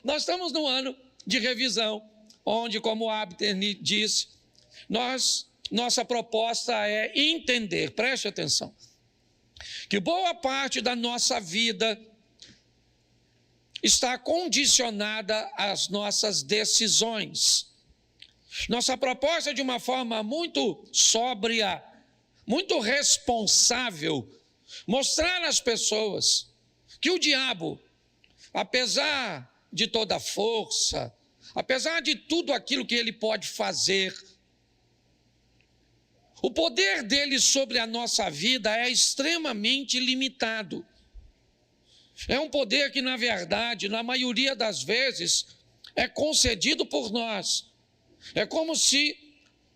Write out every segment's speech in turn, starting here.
Nós estamos no ano de revisão, onde, como o Abner disse, nossa proposta é entender, preste atenção, que boa parte da nossa vida está condicionada às nossas decisões. Nossa proposta é, de uma forma muito sóbria, muito responsável, mostrar às pessoas que o diabo, apesar de toda a força, apesar de tudo aquilo que ele pode fazer, o poder dele sobre a nossa vida é extremamente limitado. É um poder que, na verdade, na maioria das vezes, é concedido por nós. É como se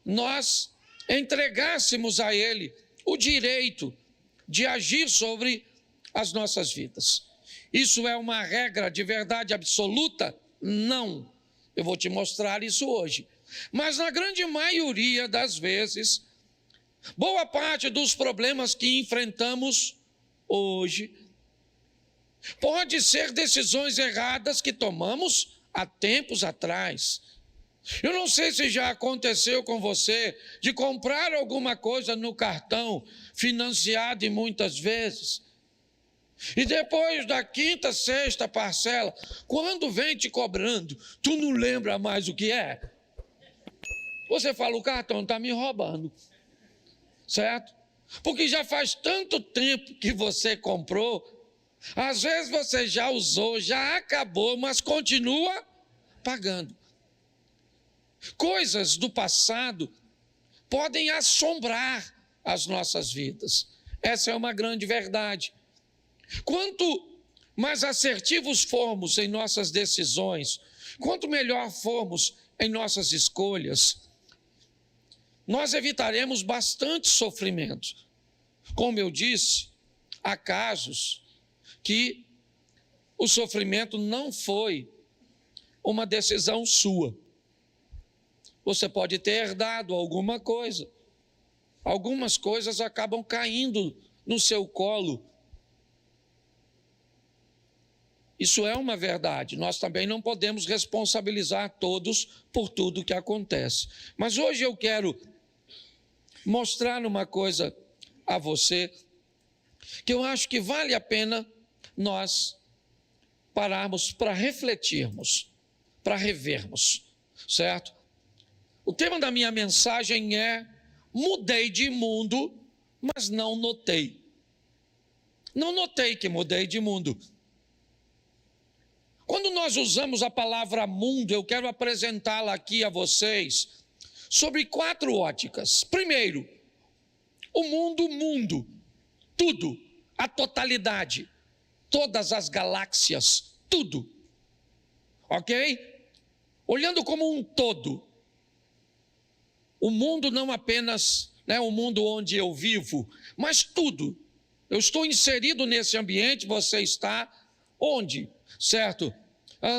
nós entregássemos a ele o direito de agir sobre as nossas vidas. Isso é uma regra de verdade absoluta? Não. Eu vou te mostrar isso hoje. Mas na grande maioria das vezes, boa parte dos problemas que enfrentamos hoje pode ser decisões erradas que tomamos há tempos atrás. Eu não sei se já aconteceu com você de comprar alguma coisa no cartão, financiado muitas vezes, e depois da quinta, sexta parcela, quando vem te cobrando, tu não lembra mais o que é. Você fala, o cartão está me roubando, certo? Porque já faz tanto tempo que você comprou, às vezes você já usou, já acabou, mas continua pagando. Coisas do passado podem assombrar as nossas vidas. Essa é uma grande verdade. Quanto mais assertivos formos em nossas decisões, quanto melhor formos em nossas escolhas, nós evitaremos bastante sofrimento. Como eu disse, há casos que o sofrimento não foi uma decisão sua. Você pode ter herdado alguma coisa. Algumas coisas acabam caindo no seu colo. Isso é uma verdade. Nós também não podemos responsabilizar todos por tudo que acontece. Mas hoje eu quero mostrar uma coisa a você que eu acho que vale a pena nós pararmos para refletirmos, para revermos, certo? O tema da minha mensagem é: mudei de mundo, mas não notei. Não notei que mudei de mundo. Quando nós usamos a palavra mundo, eu quero apresentá-la aqui a vocês sobre 4 óticas. Primeiro, o mundo, tudo, a totalidade, todas as galáxias, tudo, ok? Olhando como um todo, o mundo não apenas, o mundo onde eu vivo, mas tudo. Eu estou inserido nesse ambiente, você está onde? Certo?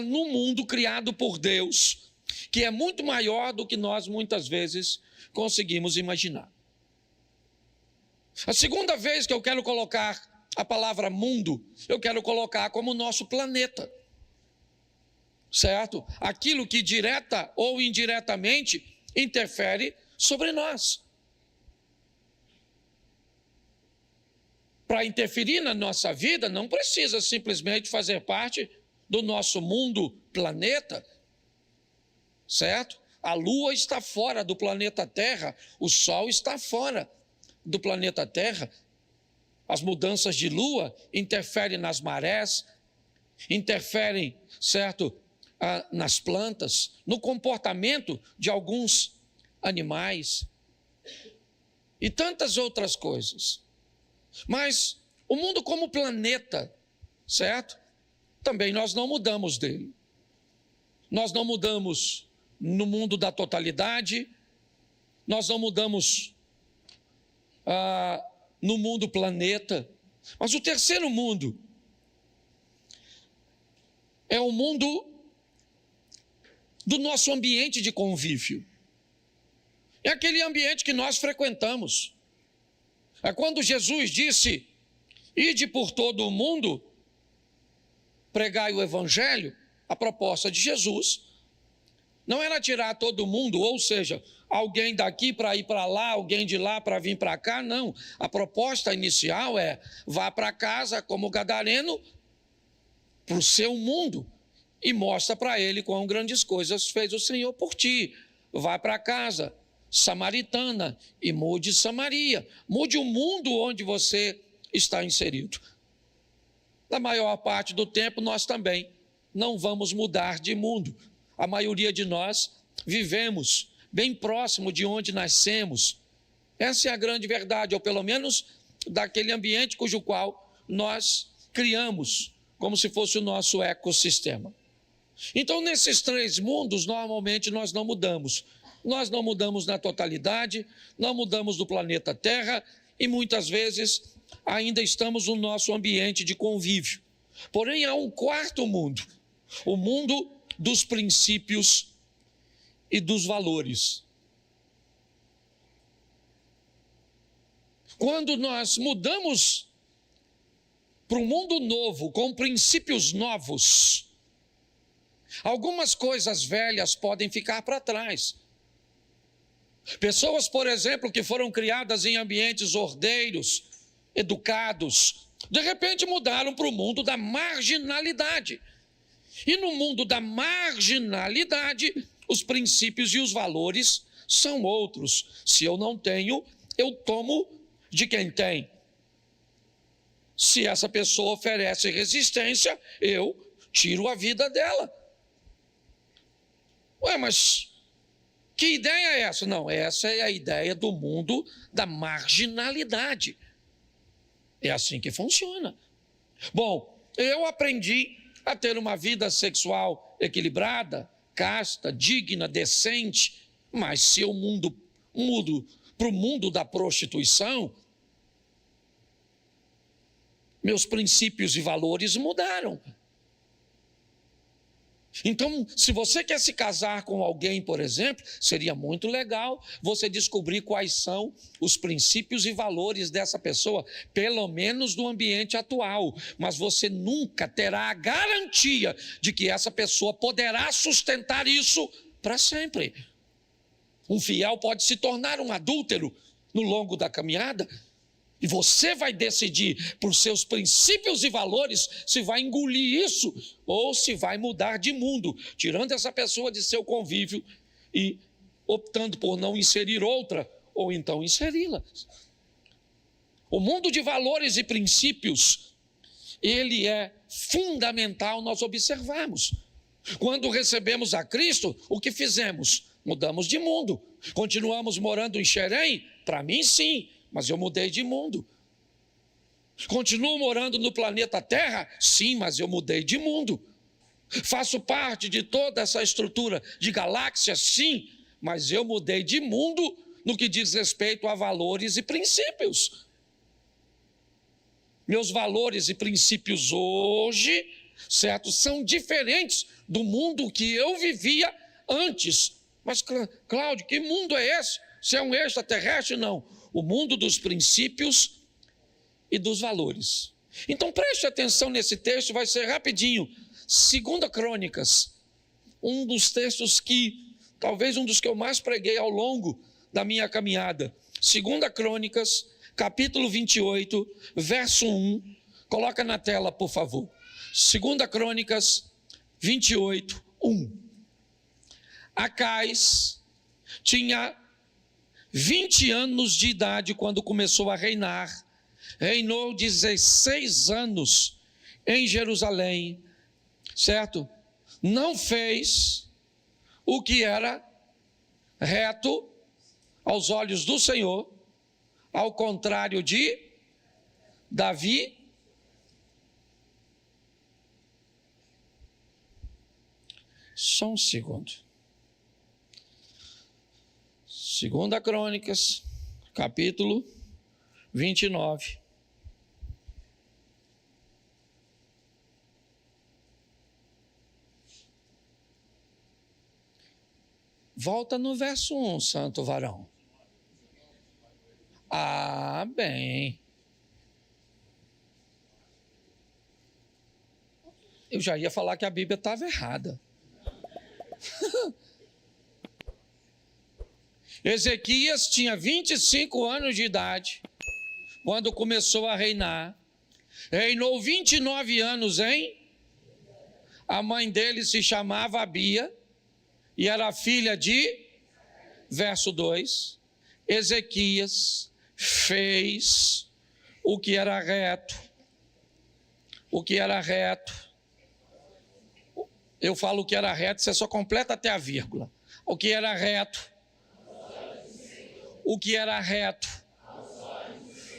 No mundo criado por Deus, que é muito maior do que nós muitas vezes conseguimos imaginar. A segunda vez que eu quero colocar a palavra mundo, eu quero colocar como o nosso planeta, certo? Aquilo que direta ou indiretamente interfere sobre nós. Para interferir na nossa vida, não precisa simplesmente fazer parte do nosso mundo, planeta, certo? A Lua está fora do planeta Terra, o Sol está fora do planeta Terra. As mudanças de Lua interferem nas marés, interferem, certo, nas plantas, no comportamento de alguns animais e tantas outras coisas. Mas o mundo como planeta, certo? Também nós não mudamos dele. Nós não mudamos no mundo da totalidade, nós não mudamos no mundo planeta, mas o terceiro mundo é o mundo do nosso ambiente de convívio. É aquele ambiente que nós frequentamos. É quando Jesus disse: ide por todo o mundo, pregai o evangelho, a proposta de Jesus não era tirar todo mundo, ou seja, alguém daqui para ir para lá, alguém de lá para vir para cá, não. A proposta inicial é: vá para casa como gadareno, para o seu mundo, e mostra para ele quão grandes coisas fez o Senhor por ti. Vá para casa samaritana e mude Samaria, mude o mundo onde você está inserido. Na maior parte do tempo, nós também não vamos mudar de mundo. A maioria de nós vivemos bem próximo de onde nascemos. Essa é a grande verdade, ou pelo menos daquele ambiente cujo qual nós criamos, como se fosse o nosso ecossistema. Então, nesses três mundos, normalmente nós não mudamos. Nós não mudamos na totalidade, não mudamos do planeta Terra e muitas vezes ainda estamos no nosso ambiente de convívio. Porém, há um quarto mundo, o mundo dos princípios e dos valores. Quando nós mudamos para um mundo novo, com princípios novos, algumas coisas velhas podem ficar para trás. Pessoas, por exemplo, que foram criadas em ambientes ordeiros, educados, de repente mudaram para o mundo da marginalidade. E no mundo da marginalidade, os princípios e os valores são outros. Se eu não tenho, eu tomo de quem tem. Se essa pessoa oferece resistência, eu tiro a vida dela. Ué, mas que ideia é essa? Não, essa é a ideia do mundo da marginalidade. É assim que funciona. Bom, eu aprendi a ter uma vida sexual equilibrada, casta, digna, decente, mas se eu mudo para o mundo da prostituição, meus princípios e valores mudaram. Então, se você quer se casar com alguém, por exemplo, seria muito legal você descobrir quais são os princípios e valores dessa pessoa, pelo menos no ambiente atual. Mas você nunca terá a garantia de que essa pessoa poderá sustentar isso para sempre. Um fiel pode se tornar um adúltero no longo da caminhada. E você vai decidir por seus princípios e valores se vai engolir isso ou se vai mudar de mundo, tirando essa pessoa de seu convívio e optando por não inserir outra ou então inseri-la. O mundo de valores e princípios, ele é fundamental nós observarmos. Quando recebemos a Cristo, o que fizemos? Mudamos de mundo. Continuamos morando em Xerém? Para mim, sim. Mas eu mudei de mundo. Continuo morando no planeta Terra? Sim, mas eu mudei de mundo. Faço parte de toda essa estrutura de galáxias? Sim, mas eu mudei de mundo no que diz respeito a valores e princípios. Meus valores e princípios hoje, certo, são diferentes do mundo que eu vivia antes. Mas, Cláudio, que mundo é esse? Se é um extraterrestre? Não. O mundo dos princípios e dos valores. Então preste atenção nesse texto, vai ser rapidinho. 2 Crônicas, um dos textos que, talvez um dos que eu mais preguei ao longo da minha caminhada. 2 Crônicas, capítulo 28, verso 1. Coloca na tela, por favor. 2 Crônicas 28, 1. Acais tinha 20 anos de idade quando começou a reinar. Reinou 16 anos em Jerusalém, certo? Não fez o que era reto aos olhos do Senhor, ao contrário de Davi. Só um segundo. 2 Crônicas, capítulo 29. Volta no verso 1, santo varão. Ah, bem. Eu já ia falar que a Bíblia estava errada. Ezequias tinha 25 anos de idade quando começou a reinar. Reinou 29 anos em... A mãe dele se chamava Abia e era filha de... Verso 2. Ezequias fez o que era reto. O que era reto. Eu falo o que era reto, você só completa até a vírgula. O que era reto. O que era reto.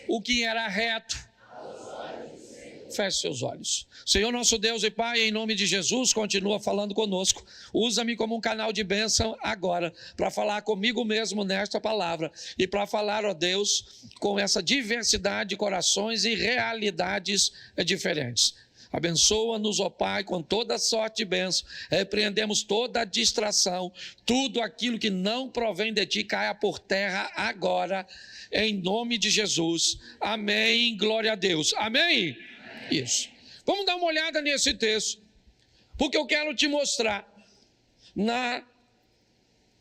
O que era reto. Feche seus olhos. Senhor nosso Deus e Pai, em nome de Jesus, continua falando conosco. Usa-me como um canal de bênção agora, para falar comigo mesmo nesta palavra. E para falar, ó Deus, com essa diversidade de corações e realidades diferentes. Abençoa-nos, ó Pai, com toda sorte de bênção. Repreendemos toda a distração. Tudo aquilo que não provém de Ti caia por terra agora, em nome de Jesus. Amém. Glória a Deus. Amém. Isso. Vamos dar uma olhada nesse texto, porque eu quero te mostrar na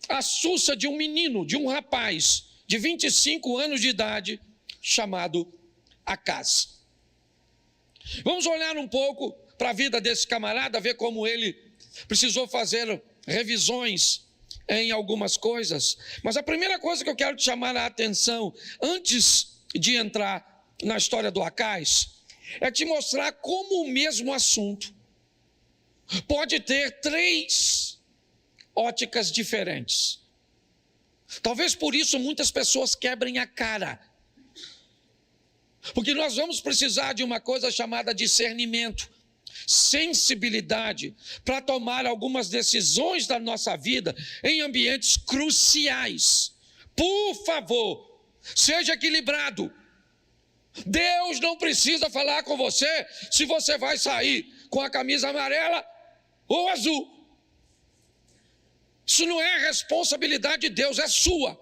astúcia de um menino, de um rapaz de 25 anos de idade, chamado Acaz. Vamos olhar um pouco para a vida desse camarada, ver como ele precisou fazer revisões em algumas coisas. Mas a primeira coisa que eu quero te chamar a atenção, antes de entrar na história do Acaz, é te mostrar como o mesmo assunto pode ter 3 óticas diferentes. Talvez por isso muitas pessoas quebrem a cara. Porque nós vamos precisar de uma coisa chamada discernimento, sensibilidade, para tomar algumas decisões da nossa vida em ambientes cruciais. Por favor, seja equilibrado. Deus não precisa falar com você se você vai sair com a camisa amarela ou azul. Isso não é responsabilidade de Deus, é sua.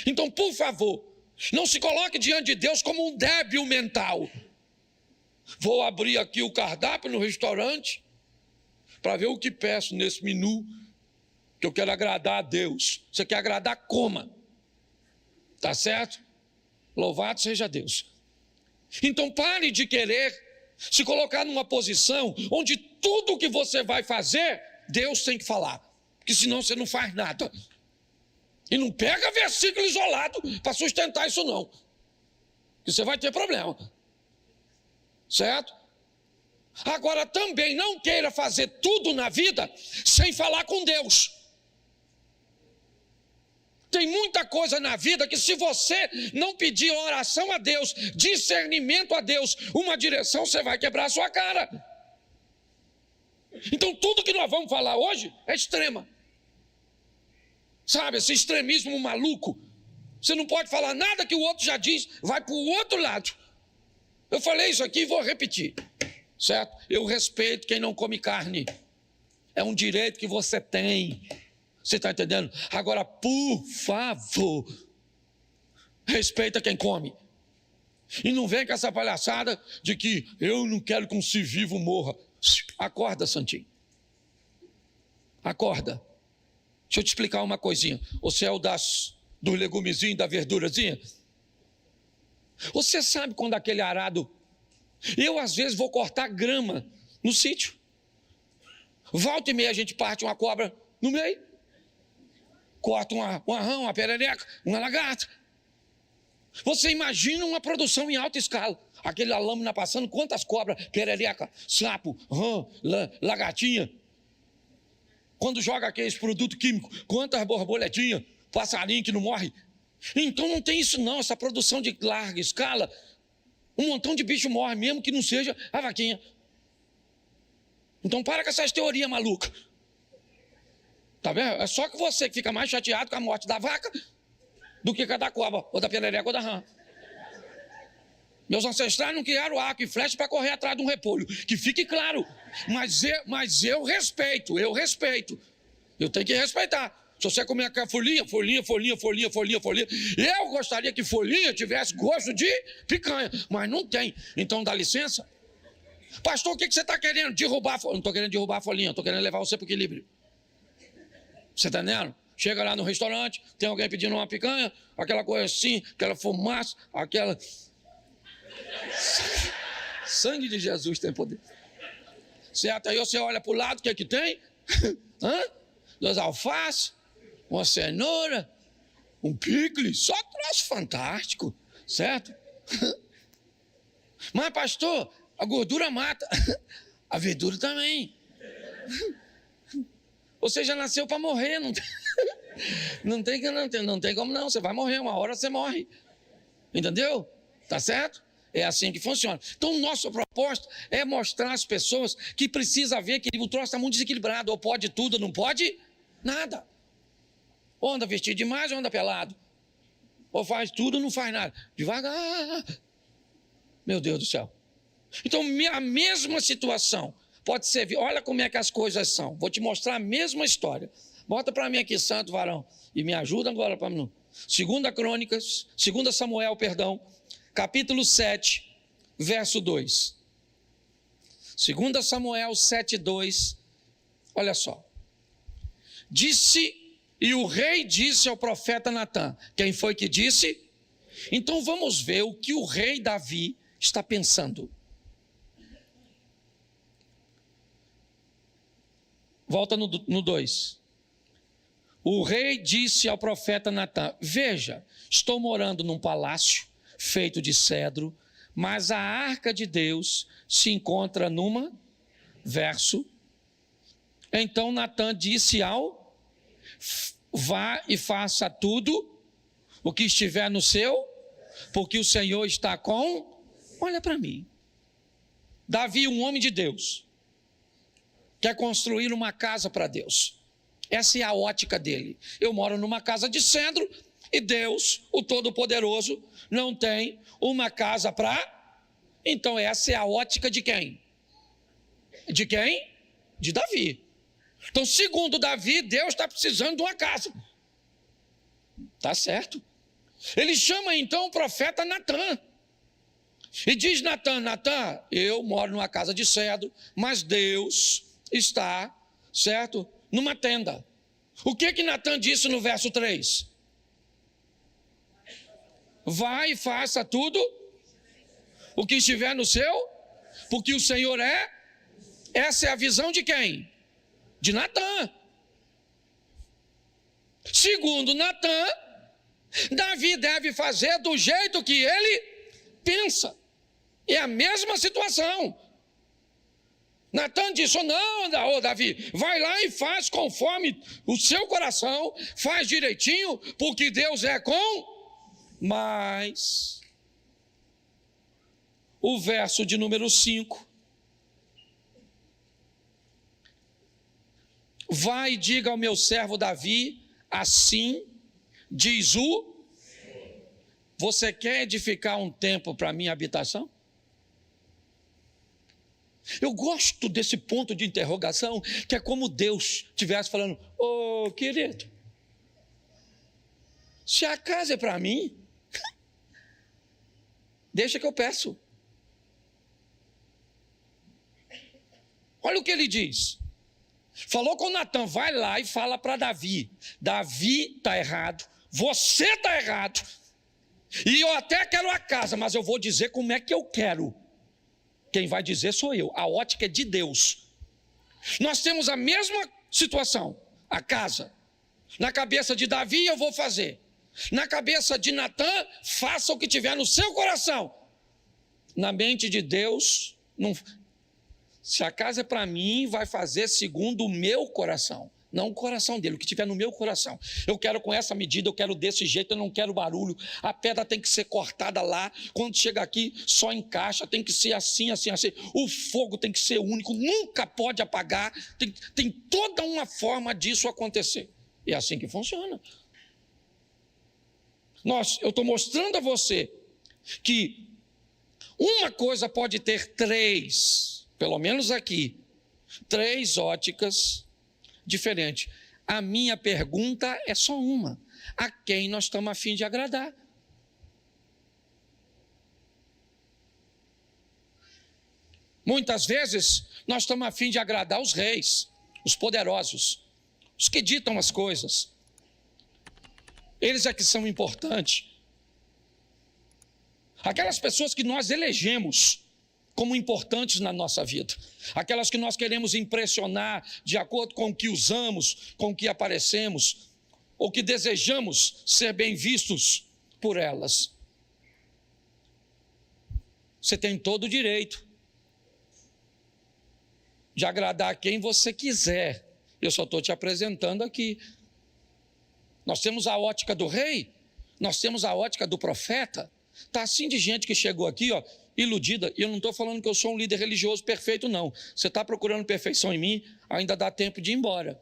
Então, por favor, não se coloque diante de Deus como um débil mental. Vou abrir aqui o cardápio no restaurante para ver o que peço nesse menu, que eu quero agradar a Deus. Você quer agradar, coma. Tá certo? Louvado seja Deus. Então pare de querer se colocar numa posição onde tudo que você vai fazer, Deus tem que falar. Porque senão você não faz nada. E não pega versículo isolado para sustentar isso não. Porque você vai ter problema. Certo? Agora também não queira fazer tudo na vida sem falar com Deus. Tem muita coisa na vida que se você não pedir oração a Deus, discernimento a Deus, uma direção, você vai quebrar a sua cara. Então tudo que nós vamos falar hoje é extrema. Sabe, esse extremismo maluco. Você não pode falar nada que o outro já diz, vai para o outro lado. Eu falei isso aqui e vou repetir. Certo? Eu respeito quem não come carne. É um direito que você tem. Você está entendendo? Agora, por favor, respeita quem come. E não vem com essa palhaçada de que eu não quero que um ser vivo morra. Acorda, Santinho. Acorda. Deixa eu te explicar uma coisinha. Você é o dos legumezinhos, da verdurazinha? Você sabe quando aquele arado... Eu, às vezes, vou cortar grama no sítio. Volta e meia a gente parte uma cobra no meio. Corta um arrão, uma perereca, uma lagarta. Você imagina uma produção em alta escala. Aquele lâmina passando, quantas cobras, perereca, sapo, rã, lagartinha. Quando joga aqueles produtos químicos, quantas borboletinhas, passarinho que não morre. Então não tem isso não, essa produção de larga escala. Um montão de bicho morre, mesmo que não seja a vaquinha. Então para com essas teorias malucas. Tá vendo? É só que você que fica mais chateado com a morte da vaca do que com a da cobra, ou da perereca, ou da rã. Meus ancestrais não criaram arco e flecha para correr atrás de um repolho. Que fique claro. Mas eu respeito. Eu tenho que respeitar. Se você comer aquela folhinha, eu gostaria que folhinha tivesse gosto de picanha, mas não tem. Então dá licença. Pastor, o que você está querendo? Derrubar a folhinha. Não estou querendo derrubar a folhinha, estou querendo levar você para o equilíbrio. Você está entendendo? Chega lá no restaurante, tem alguém pedindo uma picanha, aquela coisa assim, aquela fumaça, aquela... Sangue de Jesus tem poder. Certo? Aí você olha para o lado, o que é que tem? Duas alfaces, uma cenoura, um picles, só troço fantástico, certo? Mas, pastor, a gordura mata, a verdura também. Você já nasceu para morrer, não tem como não, você vai morrer, uma hora você morre. Entendeu? Tá certo? É assim que funciona. Então, nossa proposta é mostrar às pessoas que precisa ver que o troço está muito desequilibrado, ou pode tudo, ou não pode nada. Ou anda vestido demais, ou anda pelado. Ou faz tudo, ou não faz nada. Devagar. Meu Deus do céu. Então, a mesma situação pode ser, olha como é que as coisas são. Vou te mostrar a mesma história. Bota para mim aqui, santo varão, e me ajuda agora para mim. 2 Samuel, capítulo 7, verso 2. 2 Samuel 7, 2. Olha só. E o rei disse ao profeta Natã. Quem foi que disse? Então vamos ver o que o rei Davi está pensando. Volta no 2. O rei disse ao profeta Natã: veja, estou morando num palácio feito de cedro, mas a arca de Deus se encontra numa... Verso. Então Natã disse ao... vá e faça tudo o que estiver no seu, porque o Senhor está com... Olha para mim. Davi, um homem de Deus, quer construir uma casa para Deus. Essa é a ótica dele. Eu moro numa casa de cedro e Deus, o Todo-Poderoso, não tem uma casa para... Então essa é a ótica de quem? De quem? De Davi. Então, segundo Davi, Deus está precisando de uma casa. Tá certo. Ele chama então o profeta Natã. E diz Natã: eu moro numa casa de cedro, mas Deus está, certo, numa tenda. O que Natã disse no verso 3? Vai e faça tudo o que estiver no seu, porque o Senhor é... Essa é a visão de quem? De Natã. Segundo Natã, Davi deve fazer do jeito que ele pensa. É a mesma situação. Natã disse: não, Davi, vai lá e faz conforme o seu coração, faz direitinho, porque Deus é com... Mas o verso de número 5. Vai e diga ao meu servo Davi, assim diz o... Você quer edificar um templo para a minha habitação? Eu gosto desse ponto de interrogação, que é como Deus estivesse falando: ô querido, se a casa é para mim, deixa que eu peço. Olha o que ele diz. Falou com Natã: vai lá e fala para Davi. Davi está errado, você está errado, e eu até quero a casa, mas eu vou dizer como é que eu quero. Quem vai dizer sou eu. A ótica é de Deus. Nós temos a mesma situação. A casa. Na cabeça de Davi eu vou fazer. Na cabeça de Natã, faça o que tiver no seu coração. Na mente de Deus, não... Se a casa é para mim, vai fazer segundo o meu coração, não o coração dele, o que tiver no meu coração. Eu quero com essa medida, eu quero desse jeito, eu não quero barulho. A pedra tem que ser cortada lá, quando chega aqui só encaixa, tem que ser assim, assim, assim. O fogo tem que ser único, nunca pode apagar, tem toda uma forma disso acontecer. É assim que funciona. Eu estou mostrando a você que uma coisa pode ter três, pelo menos aqui, três óticas diferentes. A minha pergunta é só uma: a quem nós estamos a fim de agradar? Muitas vezes nós estamos a fim de agradar os reis, os poderosos, os que ditam as coisas. Eles é que são importantes. Aquelas pessoas que nós elegemos como importantes na nossa vida. Aquelas que nós queremos impressionar de acordo com o que usamos, com o que aparecemos, ou que desejamos ser bem vistos por elas. Você tem todo o direito de agradar a quem você quiser. Eu só estou te apresentando aqui. Nós temos a ótica do rei, nós temos a ótica do profeta. Está assim de gente que chegou aqui, ó, iludida. E eu não estou falando que eu sou um líder religioso perfeito, não. Você está procurando perfeição em mim, ainda dá tempo de ir embora.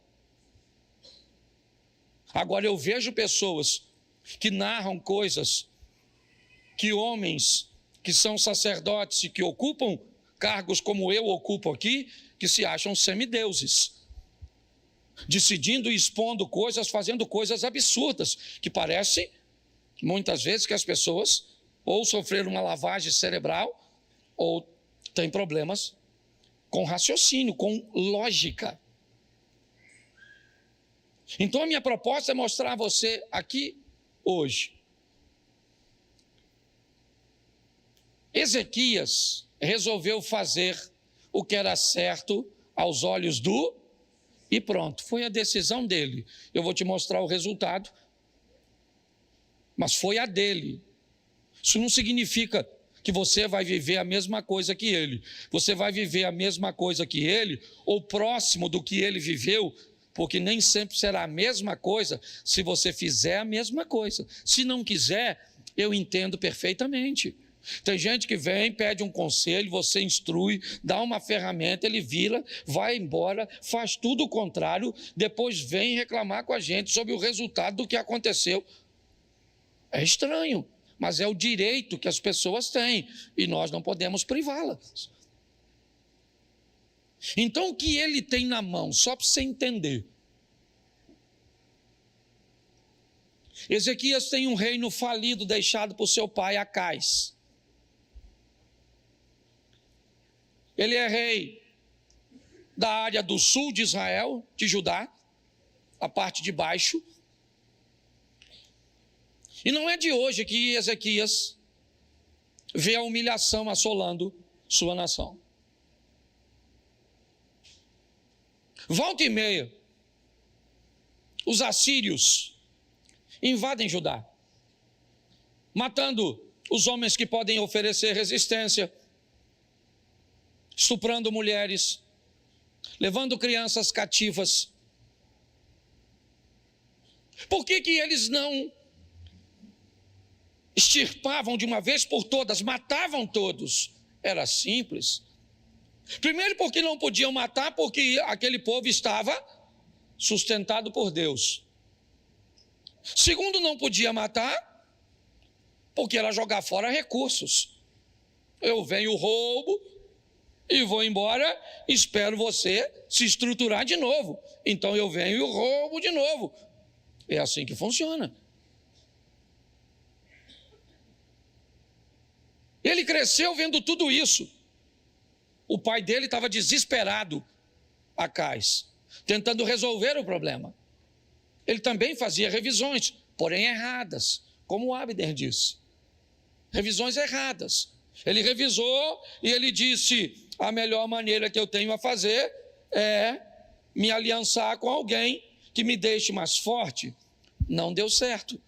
Agora eu vejo pessoas que narram coisas que homens que são sacerdotes e que ocupam cargos como eu ocupo aqui, que se acham semideuses, decidindo e expondo coisas, fazendo coisas absurdas, que parece, muitas vezes, que as pessoas ou sofreram uma lavagem cerebral, ou têm problemas com raciocínio, com lógica. Então a minha proposta é mostrar a você aqui, hoje, Ezequias resolveu fazer o que era certo aos olhos do... E pronto, foi a decisão dele. Eu vou te mostrar o resultado, mas foi a dele. Isso não significa que você vai viver a mesma coisa que ele. Você vai viver a mesma coisa que ele, ou próximo do que ele viveu, porque nem sempre será a mesma coisa se você fizer a mesma coisa. Se não quiser, eu entendo perfeitamente. Tem gente que vem, pede um conselho, você instrui, dá uma ferramenta, ele vira, vai embora, faz tudo o contrário, depois vem reclamar com a gente sobre o resultado do que aconteceu. É estranho, mas é o direito que as pessoas têm e nós não podemos privá-las. Então o que ele tem na mão, só para você entender. Ezequias tem um reino falido deixado por seu pai Acais. Ele é rei da área do sul de Israel, de Judá, a parte de baixo. E não é de hoje que Ezequias vê a humilhação assolando sua nação. Volta e meia, os assírios invadem Judá, matando os homens que podem oferecer resistência, estuprando mulheres, levando crianças cativas. Por que eles não extirpavam de uma vez por todas, matavam todos? Era simples. Primeiro, porque não podiam matar, porque aquele povo estava sustentado por Deus. Segundo, não podia matar, porque era jogar fora recursos. Eu venho, roubo e vou embora, espero você se estruturar de novo. Então eu venho e roubo de novo. É assim que funciona. Ele cresceu vendo tudo isso. O pai dele estava desesperado, Acais, tentando resolver o problema. Ele também fazia revisões, porém erradas, como o Abner disse. Revisões erradas. Ele revisou e ele disse: a melhor maneira que eu tenho a fazer é me aliançar com alguém que me deixe mais forte. Não deu certo.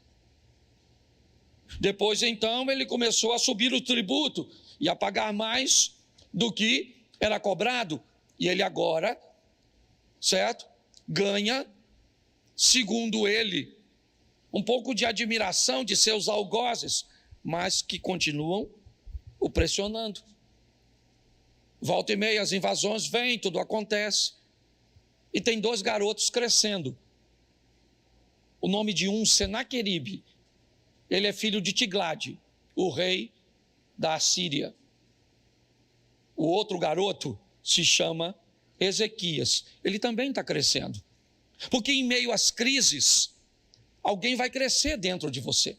Depois, então, ele começou a subir o tributo e a pagar mais do que era cobrado. E ele agora, certo, ganha, segundo ele, um pouco de admiração de seus algozes, mas que continuam o pressionando. Volta e meia, as invasões vêm, tudo acontece. E tem 2 garotos crescendo. O nome de um, Senaqueribe. Ele é filho de Tiglade, o rei da Assíria. O outro garoto se chama Ezequias. Ele também está crescendo. Porque em meio às crises, alguém vai crescer dentro de você.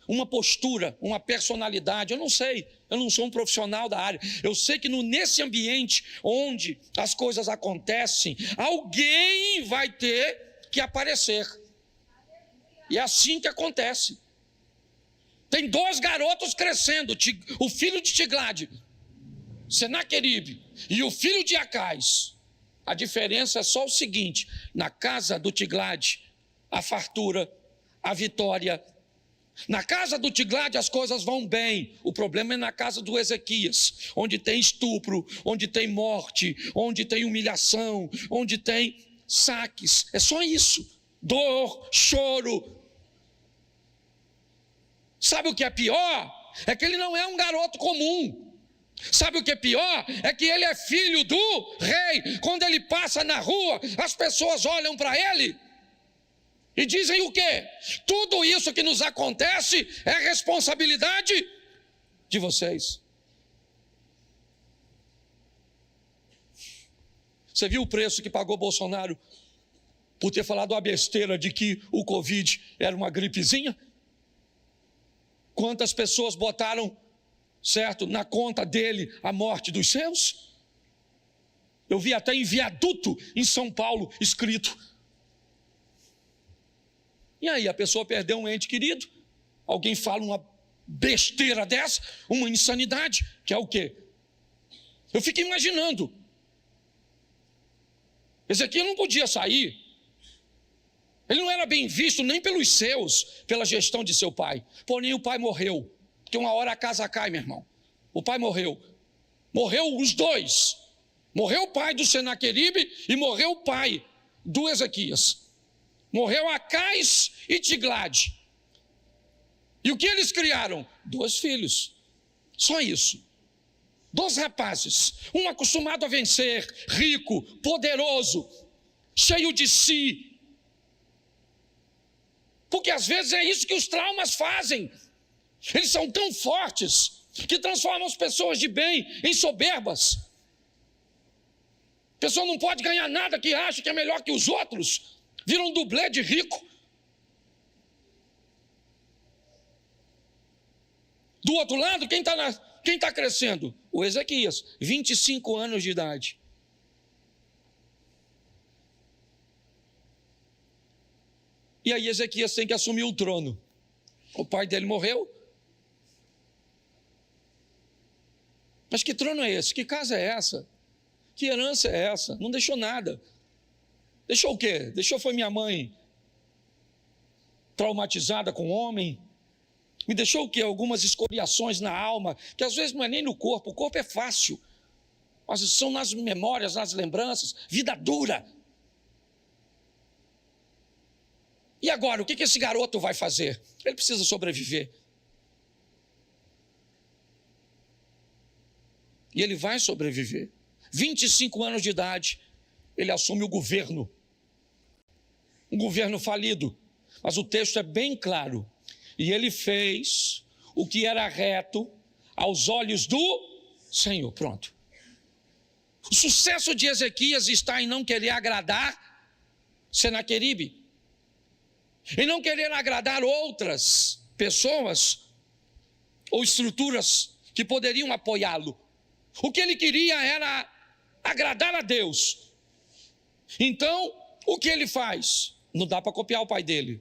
uma postura, uma personalidade, eu não sei, eu não sou um profissional da área. Eu sei que nesse ambiente onde as coisas acontecem, alguém vai ter que aparecer. E é assim que acontece. Tem 2 garotos crescendo, o filho de Tiglade, Senaqueribe, e o filho de Acais. A diferença é só o seguinte: na casa do Tiglade, a fartura, a vitória. Na casa do Tiglade as coisas vão bem. O problema é na casa do Ezequias, onde tem estupro, onde tem morte, onde tem humilhação, onde tem saques. É só isso. Dor, choro. Sabe o que é pior? É que ele não é um garoto comum. Sabe o que é pior? É que ele é filho do rei. Quando ele passa na rua, as pessoas olham para ele e dizem o quê? Tudo isso que nos acontece é responsabilidade de vocês. Você viu o preço que pagou Bolsonaro por ter falado a besteira de que o Covid era uma gripezinha? Quantas pessoas botaram, certo, na conta dele a morte dos seus? Eu vi até em viaduto em São Paulo escrito. E aí a pessoa perdeu um ente querido, alguém fala uma besteira dessa, uma insanidade, que é o quê? Eu fico imaginando. Esse aqui não podia sair. Ele não era bem visto nem pelos seus, pela gestão de seu pai. Porém o pai morreu, porque uma hora a casa cai, meu irmão. O pai morreu. Morreu os 2. Morreu o pai do Senaqueribe e morreu o pai do Ezequias. Morreu Acais e Tiglade. E o que eles criaram? 2 filhos. Só isso. 2 rapazes. Um acostumado a vencer, rico, poderoso, cheio de si. Porque às vezes é isso que os traumas fazem. Eles são tão fortes que transformam as pessoas de bem em soberbas. A pessoa não pode ganhar nada que acha que é melhor que os outros. Vira um dublê de rico. Do outro lado, quem está crescendo? O Ezequias, 25 anos de idade. E aí Ezequias tem que assumir o trono. O pai dele morreu. Mas que trono é esse? Que casa é essa? Que herança é essa? Não deixou nada. Deixou o quê? Deixou foi minha mãe traumatizada com o homem. Me deixou o quê? Algumas escoriações na alma, que às vezes não é nem no corpo. O corpo é fácil. Mas são nas memórias, nas lembranças. Vida dura. E agora, o que esse garoto vai fazer? Ele precisa sobreviver. E ele vai sobreviver. 25 anos de idade, ele assume o governo. Um governo falido. Mas o texto é bem claro. E ele fez o que era reto aos olhos do Senhor. Pronto. O sucesso de Ezequias está em não querer agradar Senaqueribe. Em não querer agradar outras pessoas ou estruturas que poderiam apoiá-lo. O que ele queria era agradar a Deus. Então, o que ele faz? Não dá para copiar o pai dele.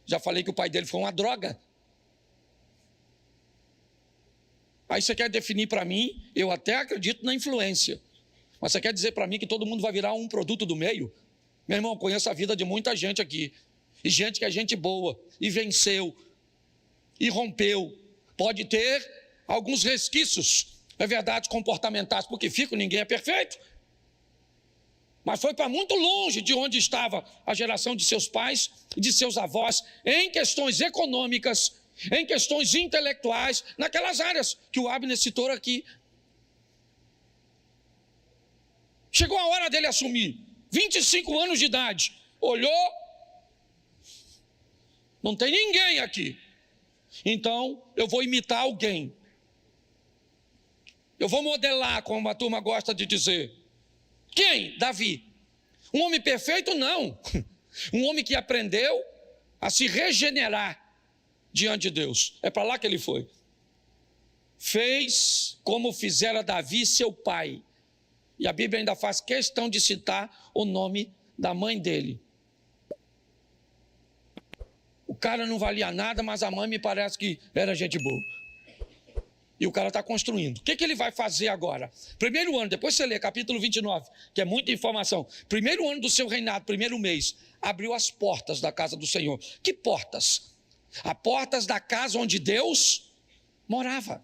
Já falei que o pai dele foi uma droga. Aí você quer definir para mim, eu até acredito na influência, mas você quer dizer para mim que todo mundo vai virar um produto do meio? Meu irmão, eu conheço a vida de muita gente aqui, e gente que é gente boa, e venceu, e rompeu. Pode ter alguns resquícios, é verdade, comportamentais, porque ninguém é perfeito. Mas foi para muito longe de onde estava a geração de seus pais e de seus avós, em questões econômicas, em questões intelectuais, naquelas áreas que o Abner citou aqui. Chegou a hora dele assumir, 25 anos de idade, olhou, não tem ninguém aqui, então eu vou imitar alguém. Eu vou modelar, como a turma gosta de dizer. Quem? Davi. Um homem perfeito? Não. Um homem que aprendeu a se regenerar. diante de Deus. É para lá que ele foi. Fez como fizera Davi, seu pai. E a Bíblia ainda faz questão de citar o nome da mãe dele. O cara não valia nada, mas a mãe me parece que era gente boa. E o cara está construindo. O que ele vai fazer agora? Primeiro ano, depois você lê capítulo 29, que é muita informação. Primeiro ano do seu reinado, primeiro mês, abriu as portas da casa do Senhor. Que portas? As portas da casa onde Deus morava.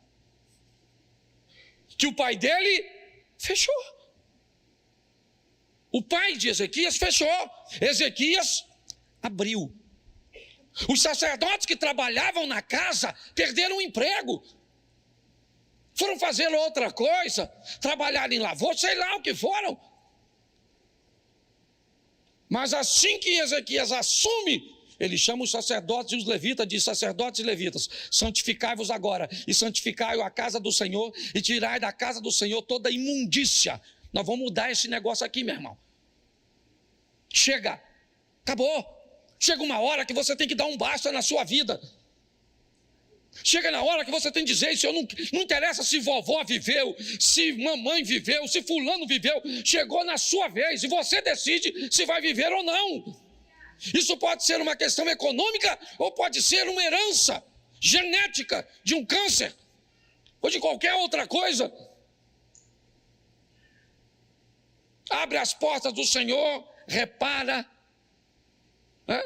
Que o pai dele fechou. O pai de Ezequias fechou. Ezequias abriu. Os sacerdotes que trabalhavam na casa perderam o emprego. Foram fazer outra coisa, trabalhar em lavoura, sei lá o que foram. Mas assim que Ezequias assume, ele chama os sacerdotes e os levitas, diz: sacerdotes e levitas, santificai-vos agora, e santificai a casa do Senhor, e tirai da casa do Senhor toda imundícia. Nós vamos mudar esse negócio aqui, meu irmão. Chega, acabou. Chega uma hora que você tem que dar um basta na sua vida. Chega na hora que você tem que dizer isso. Não interessa se vovó viveu, se mamãe viveu, se fulano viveu. Chegou na sua vez e você decide se vai viver ou não. Isso pode ser uma questão econômica ou pode ser uma herança genética de um câncer ou de qualquer outra coisa. Abre as portas do Senhor, repara, né?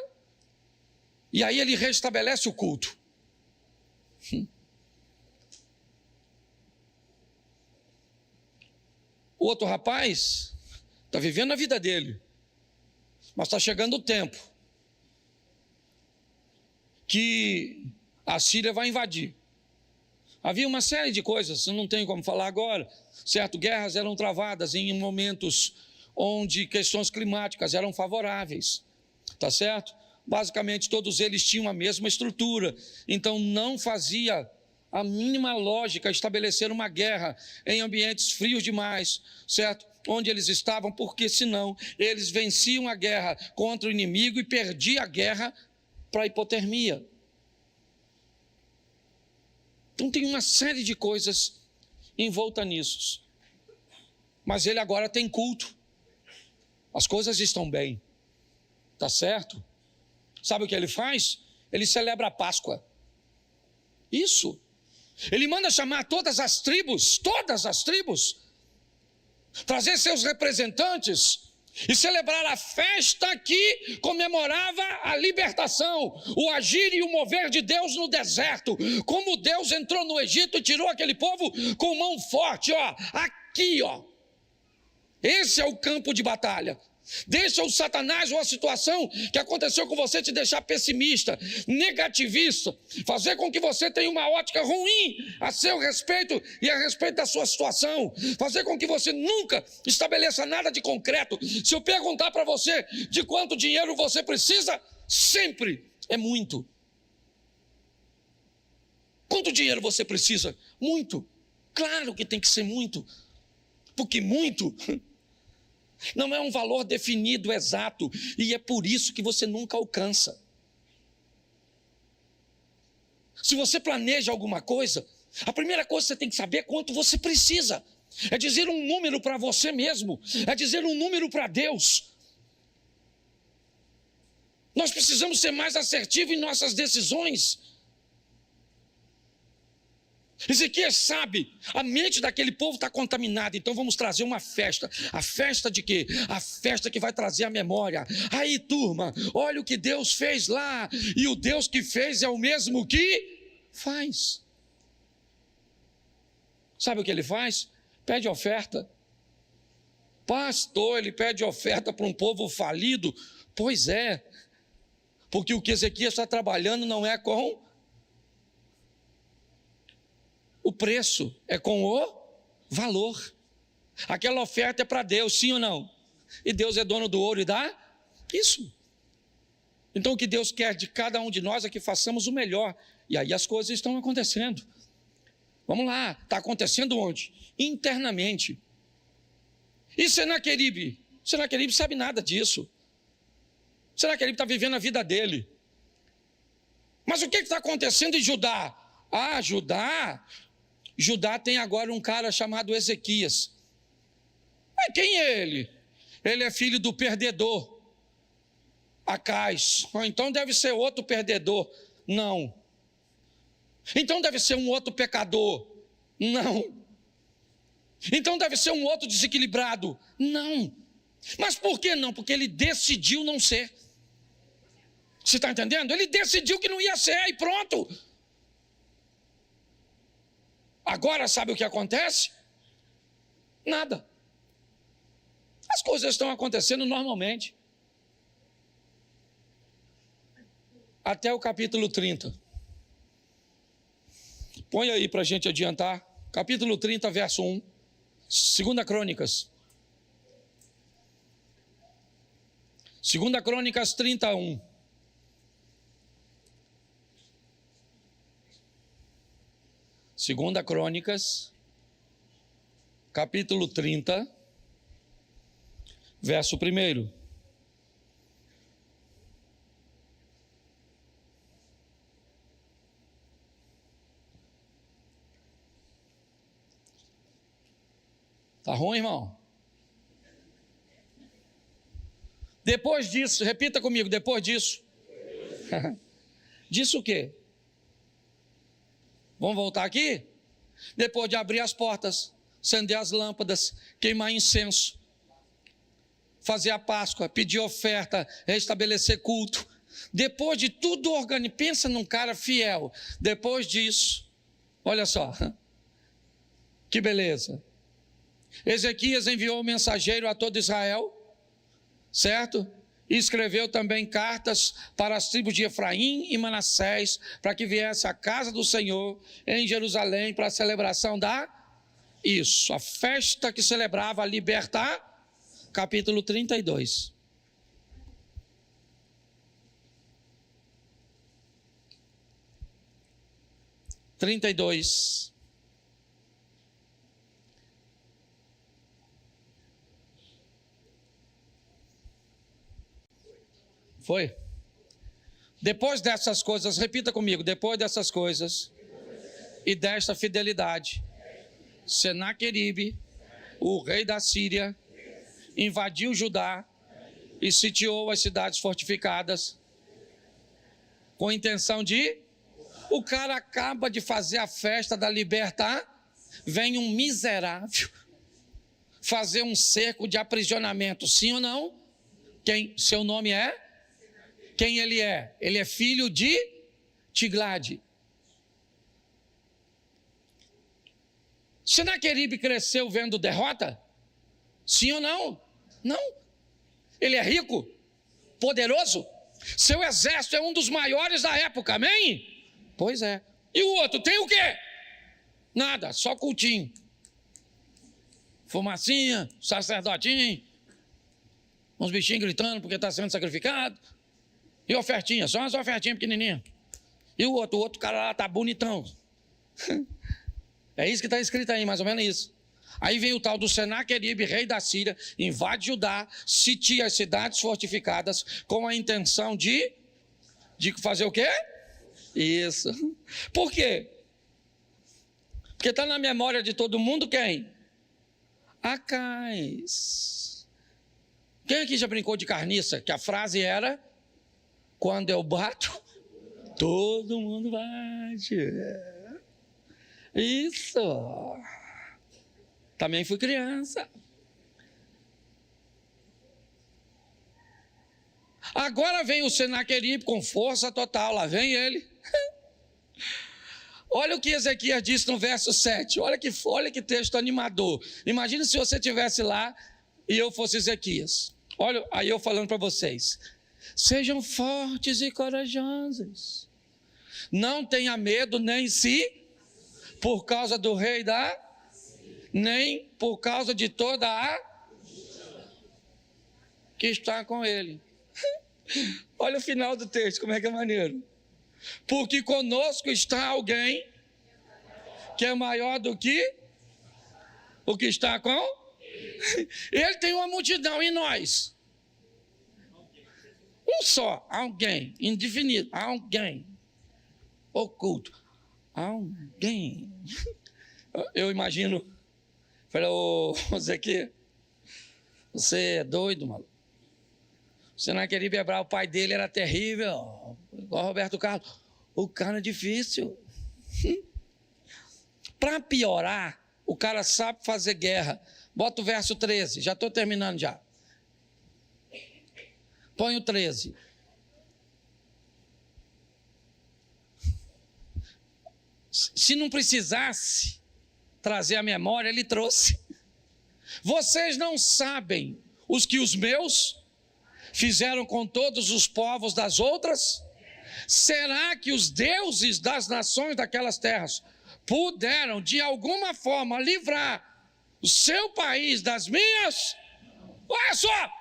E aí ele restabelece o culto. O outro rapaz está vivendo a vida dele, mas está chegando o tempo que a Síria vai invadir. Havia uma série de coisas, eu não tenho como falar agora, certo? Guerras eram travadas em momentos onde questões climáticas eram favoráveis, tá certo? Basicamente todos eles tinham a mesma estrutura, então não fazia a mínima lógica estabelecer uma guerra em ambientes frios demais, certo? Onde eles estavam, porque senão eles venciam a guerra contra o inimigo e perdiam a guerra para a hipotermia. Então tem uma série de coisas envolta nisso. Mas ele agora tem culto. As coisas estão bem. Tá certo? Sabe o que ele faz? Ele celebra a Páscoa. Isso. Ele manda chamar todas as tribos, trazer seus representantes e celebrar a festa que comemorava a libertação, o agir e o mover de Deus no deserto, como Deus entrou no Egito e tirou aquele povo com mão forte, ó, aqui, ó. Esse é o campo de batalha. Deixa o Satanás ou a situação que aconteceu com você te deixar pessimista, negativista, fazer com que você tenha uma ótica ruim a seu respeito e a respeito da sua situação, fazer com que você nunca estabeleça nada de concreto. Se eu perguntar para você de quanto dinheiro você precisa, sempre é muito. Quanto dinheiro você precisa? Muito. Claro que tem que ser muito, porque muito não é um valor definido exato, e é por isso que você nunca alcança. Se você planeja alguma coisa, a primeira coisa que você tem que saber é quanto você precisa. É dizer um número para você mesmo, é dizer um número para Deus. Nós precisamos ser mais assertivos em nossas decisões. Ezequias sabe, a mente daquele povo está contaminada, então vamos trazer uma festa. A festa de quê? A festa que vai trazer a memória. Aí, turma, olha o que Deus fez lá, e o Deus que fez é o mesmo que faz. Sabe o que ele faz? Pede oferta. Pastor, ele pede oferta para um povo falido? Pois é, porque o que Ezequias está trabalhando não é com o preço, é com o valor. Aquela oferta é para Deus, sim ou não? E Deus é dono do ouro e dá isso. Então o que Deus quer de cada um de nós é que façamos o melhor. E aí as coisas estão acontecendo. Vamos lá, está acontecendo onde? Internamente. E Senaqueribe? Senaqueribe sabe nada disso. Senaqueribe está vivendo a vida dele. Mas o que está acontecendo em Judá? Ah, Judá tem agora um cara chamado Ezequias. Quem é ele? Ele é filho do perdedor, Acais. Então deve ser outro perdedor. Não. Então deve ser um outro pecador. Não. Então deve ser um outro desequilibrado. Não. Mas por que não? Porque ele decidiu não ser. Você está entendendo? Ele decidiu que não ia ser e pronto. Agora sabe o que acontece? Nada. As coisas estão acontecendo normalmente. Até o capítulo 30. Põe aí para a gente adiantar. Capítulo 30, verso 1. 2 Crônicas. 2 Crônicas 31. Segunda Crônicas, capítulo 30, verso 1. Tá ruim, irmão? Depois disso, repita comigo, depois disso. Disso o quê? Vamos voltar aqui? Depois de abrir as portas, acender as lâmpadas, queimar incenso, fazer a Páscoa, pedir oferta, restabelecer culto. Depois de tudo organizado, pensa num cara fiel. Depois disso, olha só, que beleza. Ezequias enviou um mensageiro a todo Israel, certo? E escreveu também cartas para as tribos de Efraim e Manassés, para que viesse à casa do Senhor em Jerusalém para a celebração a festa que celebrava a libertar, capítulo 32. Foi? Depois dessas coisas, repita comigo, depois dessas coisas e desta fidelidade, Senaqueribe, o rei da Síria, invadiu Judá e sitiou as cidades fortificadas com a intenção de... O cara acaba de fazer a festa da libertar, vem um miserável fazer um cerco de aprisionamento, sim ou não? Seu nome é? Quem ele é? Ele é filho de Tiglade. Senaqueribe cresceu vendo derrota? Sim ou não? Não. Ele é rico, poderoso. Seu exército é um dos maiores da época, amém? Pois é. E o outro tem o quê? Nada, só cultinho. Fumacinha, sacerdotinho, uns bichinhos gritando porque está sendo sacrificado. E ofertinha, só umas ofertinhas pequenininhas. E o outro cara lá está bonitão. É isso que está escrito aí, mais ou menos isso. Aí vem o tal do Senaqueribe, rei da Síria, invade Judá, sitia as cidades fortificadas com a intenção de fazer o quê? Isso. Por quê? Porque está na memória de todo mundo quem? Acais. Quem aqui já brincou de carniça? Que a frase era... Quando eu bato, todo mundo bate. Isso. Também fui criança. Agora vem o Senaqueribe com força total. Lá vem ele. Olha o que Ezequias disse no verso 7. Olha que texto animador. Imagina se você estivesse lá e eu fosse Ezequias. Olha, aí eu falando para vocês. Sejam fortes e corajosos. Não tenha medo nem por causa do rei nem por causa de toda a que está com ele. Olha o final do texto, como é que é maneiro. Porque conosco está alguém que é maior do que o que está com ele. Tem uma multidão e nós. Um só, alguém, indefinido, alguém. oculto. Alguém. Eu imagino, falei, ô Zequias, você é doido, maluco. Você não queria quebrar, o pai dele era terrível, igual Roberto Carlos. O cara é difícil. Para piorar, o cara sabe fazer guerra. Bota o verso 13, já estou terminando já. Põe o 13. Se não precisasse trazer a memória, ele trouxe. Vocês não sabem os que os meus fizeram com todos os povos das outras? Será que os deuses das nações daquelas terras puderam, de alguma forma, livrar o seu país das minhas? Olha só!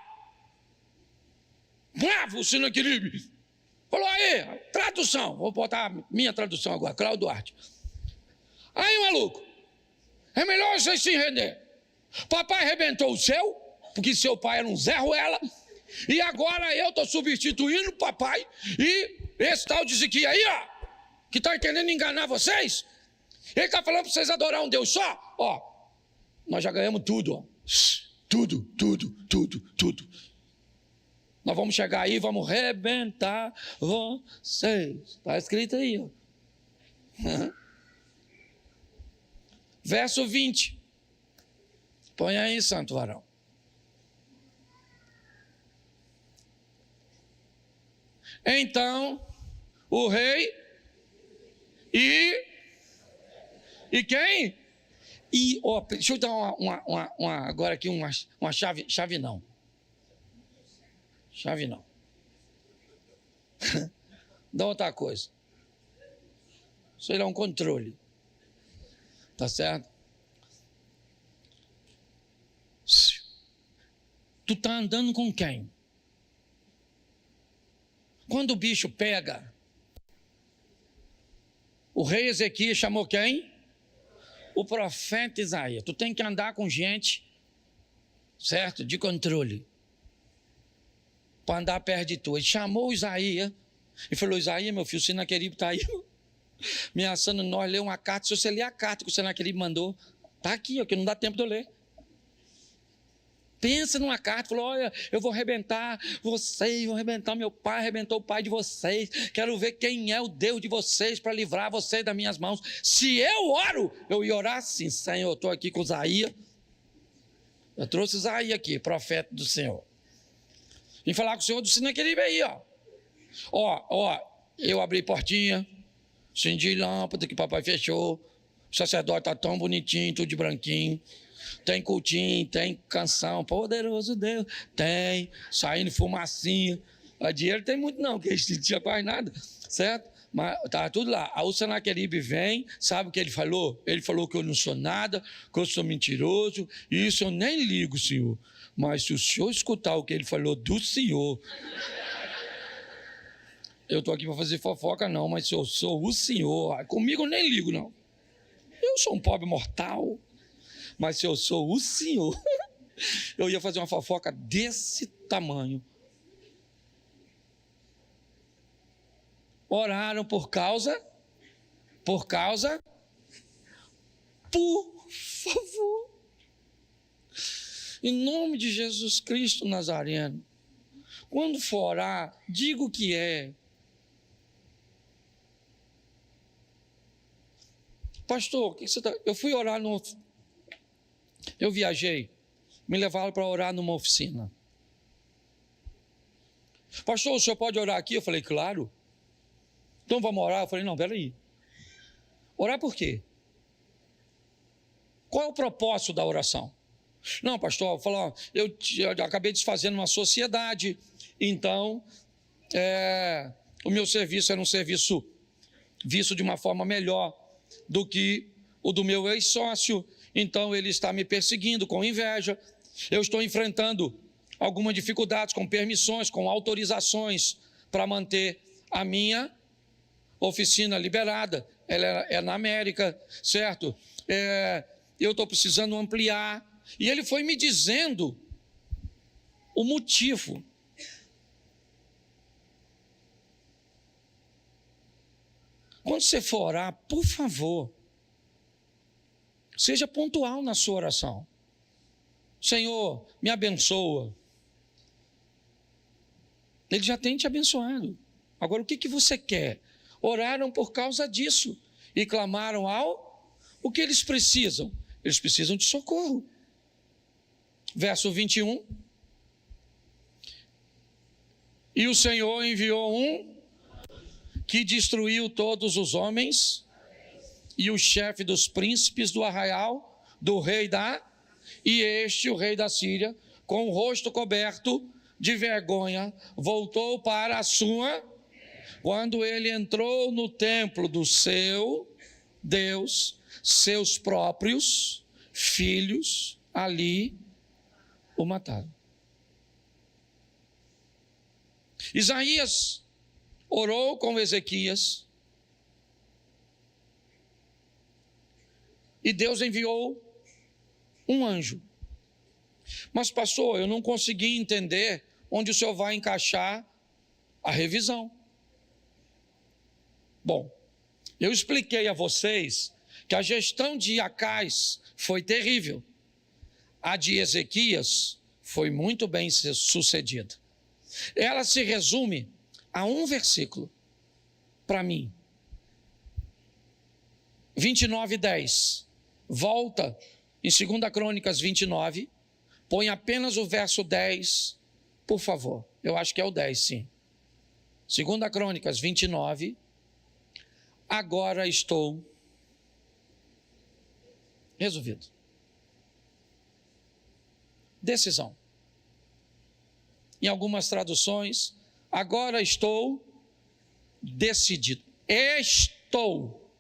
Bravo, Sinaqueribe! Falou aí, tradução. Vou botar minha tradução agora, Cláudio Duarte. Aí, maluco, é melhor vocês se render. Papai arrebentou o seu, porque seu pai era um Zé Ruela, e agora eu estou substituindo o papai, e esse tal de Ezequias aí, ó, que está querendo enganar vocês, ele está falando para vocês adorar um Deus só, ó, nós já ganhamos tudo, ó. Tudo. Nós vamos chegar aí, vamos arrebentar vocês. Está escrito aí, ó. Verso 20. Põe aí, santo varão. Então, o rei e quem? E, ó, deixa eu dar agora aqui uma chave não. Chave não. Dá outra coisa. Isso aí é um controle. Tá certo? Tu tá andando com quem? Quando o bicho pega, o rei Ezequias chamou quem? O profeta Isaías. Tu tem que andar com gente, certo? De controle. Para andar perto de tu. Ele chamou Isaías e falou: Isaías, meu filho, o Sinaqueribe está aí ameaçando nós ler uma carta. Se você ler a carta que o Sinaqueribe mandou, está aqui, ó, que não dá tempo de eu ler. Pensa numa carta, falou: olha, eu vou arrebentar vocês, vou arrebentar meu pai, arrebentou o pai de vocês, quero ver quem é o Deus de vocês para livrar vocês das minhas mãos. Se eu oro, eu ia orar assim: Senhor, eu estou aqui com Isaías, eu trouxe Isaías aqui, profeta do Senhor, vim falar com o Senhor do Sinaqueribe aí, ó, eu abri portinha, acendi lâmpada que o papai fechou, o sacerdote está tão bonitinho, tudo de branquinho, tem cultinho, tem canção, poderoso Deus, tem, saindo fumacinha, a dinheiro tem muito não, porque eles não tinham quase nada, certo? Mas tá tudo lá. Aí o Sinaqueribe vem, sabe o que ele falou? Ele falou que eu não sou nada, que eu sou mentiroso, e isso eu nem ligo, senhor. Mas se o senhor escutar o que ele falou do senhor, eu estou aqui para fazer fofoca não, mas se eu sou o senhor, comigo eu nem ligo não. Eu sou um pobre mortal, mas se eu sou o senhor, eu ia fazer uma fofoca desse tamanho. Oraram por favor, em nome de Jesus Cristo Nazareno, quando for orar, diga o que é. Pastor, o que você tá... Eu fui orar no... Eu viajei, me levaram para orar numa oficina. Pastor, o senhor pode orar aqui? Eu falei, claro. Então vamos orar? Eu falei, não, peraí. Orar por quê? Qual é o propósito da oração? Não, pastor, eu acabei desfazendo uma sociedade, então o meu serviço era um serviço visto de uma forma melhor do que o do meu ex-sócio, então ele está me perseguindo com inveja, eu estou enfrentando algumas dificuldades com permissões, com autorizações para manter a minha oficina liberada, ela é na América, certo? Eu estou precisando ampliar, e ele foi me dizendo o motivo. Quando você for orar, por favor, seja pontual na sua oração. Senhor, me abençoa. Ele já tem te abençoado. Agora, o que você quer? Oraram por causa disso e clamaram o que eles precisam? Eles precisam de socorro. Verso 21. E o Senhor enviou que destruiu todos os homens e o chefe dos príncipes do arraial do rei e o rei da Síria, com o rosto coberto de vergonha, voltou para a sua. Quando ele entrou no templo do seu Deus, seus próprios filhos ali o mataram. Isaías orou com Ezequias e Deus enviou um anjo. Mas, pastor, eu não consegui entender onde o senhor vai encaixar a revisão. Bom, eu expliquei a vocês que a gestão de Acais foi terrível. A de Ezequias foi muito bem sucedida. Ela se resume a um versículo, para mim. 29:10. Volta em 2 Crônicas 29, põe apenas o verso 10, por favor. Eu acho que é o 10, sim. 2 Crônicas 29. Agora estou resolvido. Decisão. Em algumas traduções, agora estou decidido. Estou.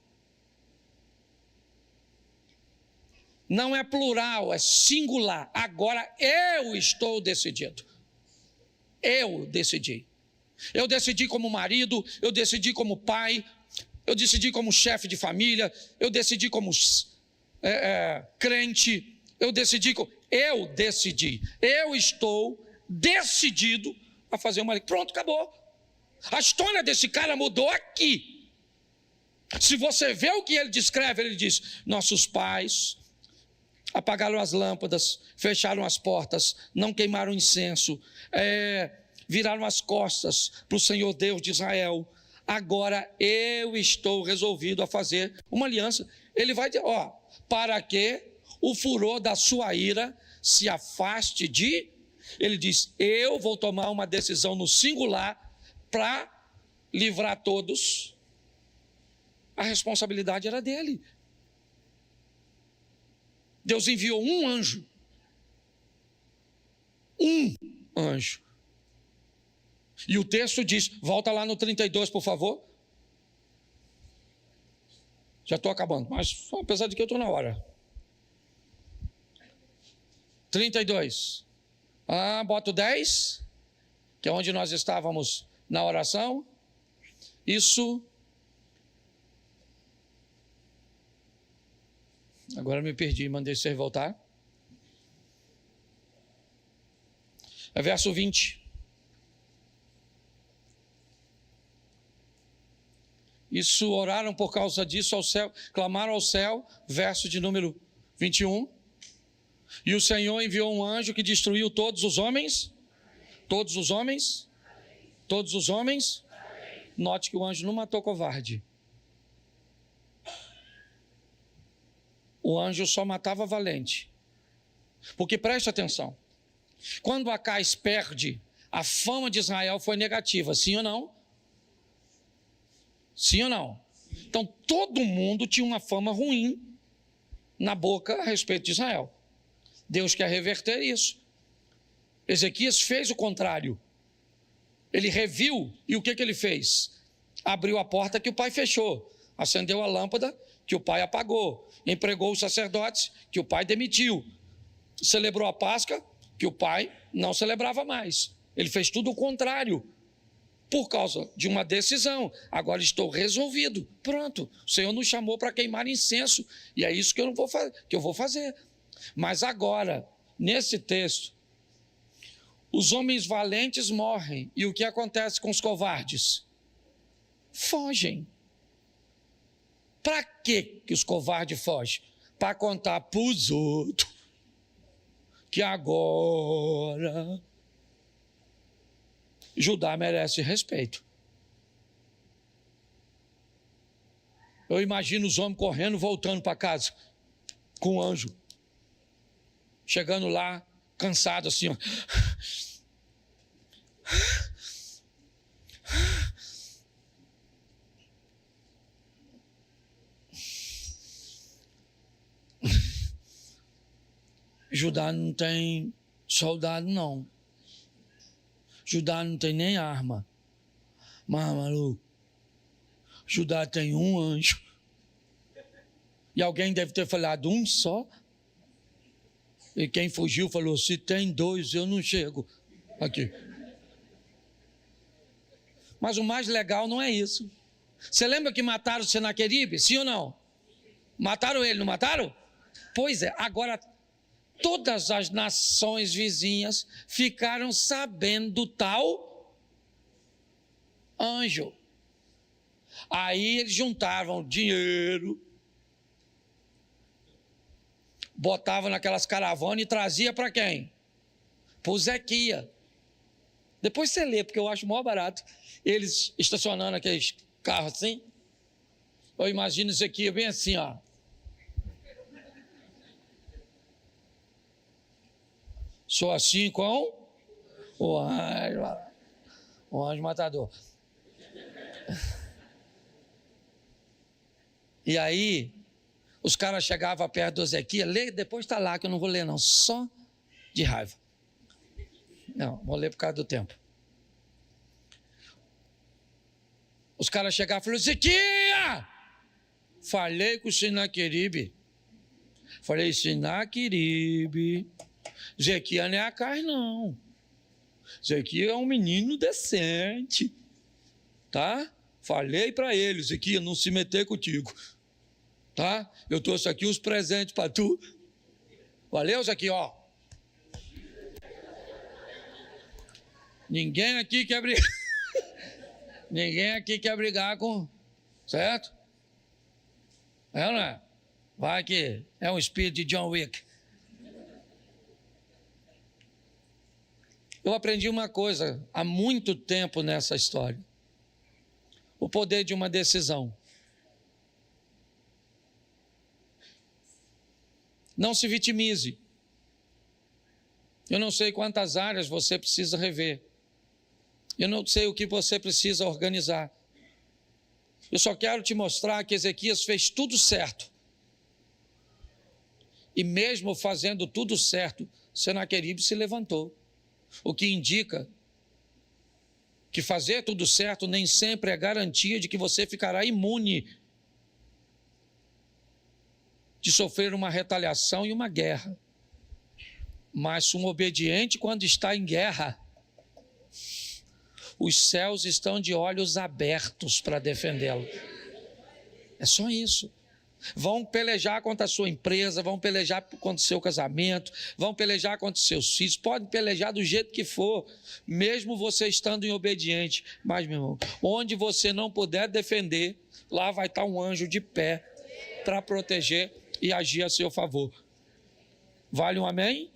Não é plural, é singular. Agora eu estou decidido. Eu decidi. Eu decidi como marido, eu decidi como pai, eu decidi como chefe de família, eu decidi como crente, eu decidi. Eu estou decidido a fazer uma lei. Pronto, acabou. A história desse cara mudou aqui. Se você vê o que ele descreve, ele diz: nossos pais apagaram as lâmpadas, fecharam as portas, não queimaram incenso, viraram as costas para o Senhor Deus de Israel. Agora eu estou resolvido a fazer uma aliança. Ele vai dizer, para que o furor da sua ira se afaste de... Ele diz, eu vou tomar uma decisão no singular para livrar todos. A responsabilidade era dele. Deus enviou um anjo. Um anjo. E o texto diz, volta lá no 32, por favor. Já estou acabando, mas apesar de que eu estou na hora. 32. Bota o 10, que é onde nós estávamos na oração. Isso. Agora me perdi, mandei você voltar. É verso 20. Isso, oraram por causa disso ao céu, clamaram ao céu, verso de número 21. E o Senhor enviou um anjo que destruiu todos os homens. Todos os homens. Todos os homens. Note que o anjo não matou covarde. O anjo só matava valente. Porque preste atenção. Quando Acais perde, a fama de Israel foi negativa, sim ou não? Sim ou não? Então todo mundo tinha uma fama ruim na boca a respeito de Israel. Deus quer reverter isso. Ezequias fez o contrário. Ele reviu, e o que ele fez? Abriu a porta que o pai fechou, acendeu a lâmpada que o pai apagou, empregou os sacerdotes que o pai demitiu, celebrou a Páscoa que o pai não celebrava mais. Ele fez tudo o contrário, por causa de uma decisão. Agora estou resolvido, pronto, o Senhor nos chamou para queimar incenso, e é isso que eu vou fazer. Mas agora, nesse texto, os homens valentes morrem, e o que acontece com os covardes? Fogem. Para que os covardes fogem? Para contar para os outros que agora Judá merece respeito. Eu imagino os homens correndo, voltando para casa, com o anjo. Chegando lá, cansado assim, ó. Judá não tem soldado, não. Judá não tem nem arma. Mas, maluco, Judá tem um anjo. E alguém deve ter falado, um só? E quem fugiu falou, se tem dois, eu não chego aqui. Mas o mais legal não é isso. Você lembra que mataram o Senaqueribe? Sim ou não? Mataram ele, não mataram? Pois é, agora todas as nações vizinhas ficaram sabendo do tal anjo. Aí eles juntavam dinheiro, botavam naquelas caravanas e trazia para quem? Para o Zequia. Depois você lê, porque eu acho mó barato. Eles estacionando aqueles carros assim. Eu imagino Zequia bem assim, ó. Sou assim com o anjo matador. E aí, os caras chegavam perto do Ezequiel, lê, depois está lá, que eu não vou ler não, só de raiva. Não, vou ler por causa do tempo. Os caras chegavam e falaram, Ezequiel! Falei com o Senaqueribe. Falei, Senaqueribe, Ezequiel não é a carne, não. Ezequiel é um menino decente, tá? Falei para ele, Ezequiel, não se meter contigo, tá? Eu trouxe aqui os presentes para tu. Valeu, Ezequiel, ó. Ninguém aqui quer brigar. Ninguém aqui quer brigar com... Certo? É ou não é? Vai que é um espírito de John Wick. Eu aprendi uma coisa há muito tempo nessa história. O poder de uma decisão. Não se vitimize. Eu não sei quantas áreas você precisa rever. Eu não sei o que você precisa organizar. Eu só quero te mostrar que Ezequias fez tudo certo. E mesmo fazendo tudo certo, Senaqueribe se levantou. O que indica que fazer tudo certo nem sempre é garantia de que você ficará imune de sofrer uma retaliação e uma guerra. Mas um obediente, quando está em guerra, os céus estão de olhos abertos para defendê-lo. É só isso. Vão pelejar contra a sua empresa, vão pelejar contra o seu casamento, vão pelejar contra os seus filhos, podem pelejar do jeito que for, mesmo você estando em obediente. Mas, meu irmão, onde você não puder defender, lá vai estar um anjo de pé para proteger e agir a seu favor. Vale um amém?